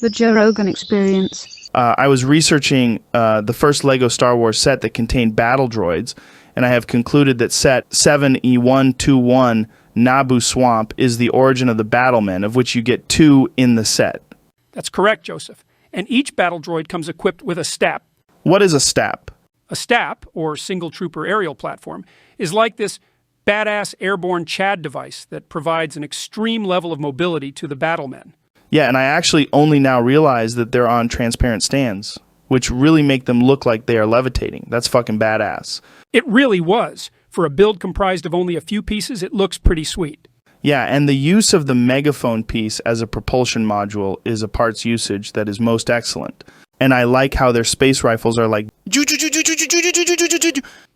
The Joe Rogan Experience. I was researching the first LEGO Star Wars set that contained battle droids, and I have concluded that set 7E121 Naboo Swamp is the origin of the Battlemen, of which you get 2 in the set. That's correct, Joseph. And each battle droid comes equipped with a STAP. What is a STAP? A STAP, or Single Trooper Aerial Platform, is like this badass airborne Chad device that provides an extreme level of mobility to the battlemen. Yeah, and I actually only now realize that they're on transparent stands, which really make them look like they are levitating. That's fucking badass. It really was. For a build comprised of only a few pieces, it looks pretty sweet. Yeah, and the use of the megaphone piece as a propulsion module is a parts usage that is most excellent. And I like how their space rifles are like...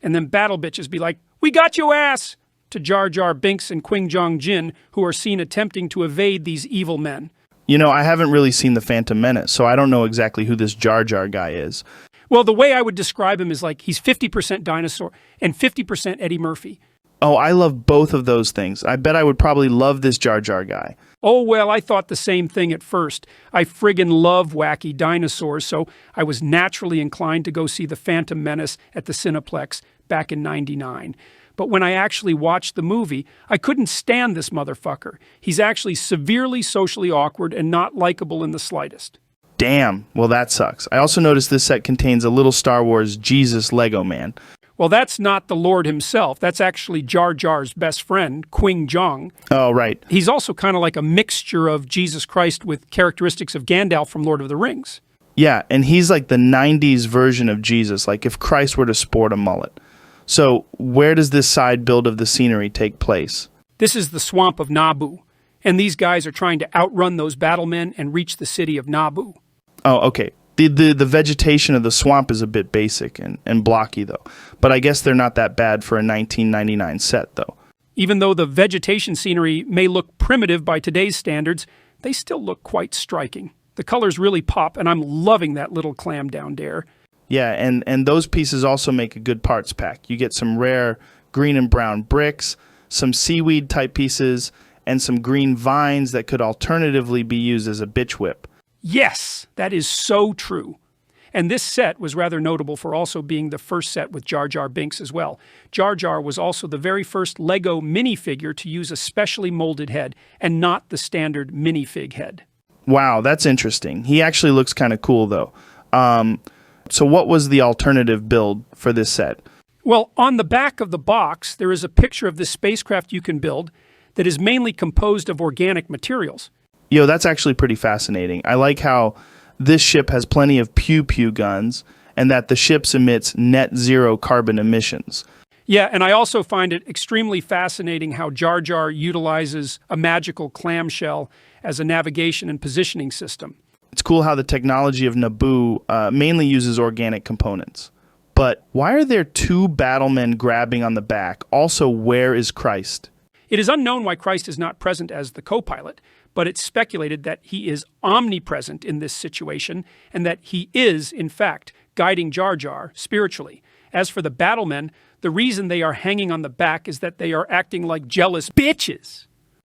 And then battle bitches be like, "We got your ass!" to Jar Jar Binks and Qui Gon Jinn, who are seen attempting to evade these evil men. You know, I haven't really seen The Phantom Menace, so I don't know exactly who this Jar Jar guy is. Well, the way I would describe him is like he's 50% dinosaur and 50% Eddie Murphy. Oh, I love both of those things. I bet I would probably love this Jar Jar guy. Oh, well, I thought the same thing at first. I friggin' love wacky dinosaurs, so I was naturally inclined to go see The Phantom Menace at the Cineplex back in '99. But when I actually watched the movie, I couldn't stand this motherfucker. He's actually severely socially awkward and not likable in the slightest. Damn, well that sucks. I also noticed this set contains a little Star Wars Jesus Lego man. Well, that's not the Lord himself. That's actually Jar Jar's best friend, Qui Gon. Oh, right. He's also kind of like a mixture of Jesus Christ with characteristics of Gandalf from Lord of the Rings. Yeah, and he's like the 90s version of Jesus, like if Christ were to sport a mullet. So, where does this side build of the scenery take place? This is the swamp of Naboo, and these guys are trying to outrun those battlemen and reach the city of Naboo. Oh, okay. The vegetation of the swamp is a bit basic and blocky, though. But I guess they're not that bad for a 1999 set, though. Even though the vegetation scenery may look primitive by today's standards, they still look quite striking. The colors really pop, and I'm loving that little clam down there. Yeah, and those pieces also make a good parts pack. You get some rare green and brown bricks, some seaweed-type pieces, and some green vines that could alternatively be used as a bitch whip. Yes, that is so true. And this set was rather notable for also being the first set with Jar Jar Binks as well. Jar Jar was also the very first LEGO minifigure to use a specially molded head and not the standard minifig head. Wow, that's interesting. He actually looks kind of cool, though. So what was the alternative build for this set? Well, on the back of the box, there is a picture of this spacecraft you can build that is mainly composed of organic materials. Yo, that's actually pretty fascinating. I like how this ship has plenty of pew-pew guns and that the ship emits net zero carbon emissions. Yeah, and I also find it extremely fascinating how Jar Jar utilizes a magical clamshell as a navigation and positioning system. It's cool how the technology of Naboo mainly uses organic components. But why are there 2 battlemen grabbing on the back? Also, where is Christ? It is unknown why Christ is not present as the co-pilot, but it's speculated that he is omnipresent in this situation and that he is, in fact, guiding Jar Jar spiritually. As for the battlemen, the reason they are hanging on the back is that they are acting like jealous bitches.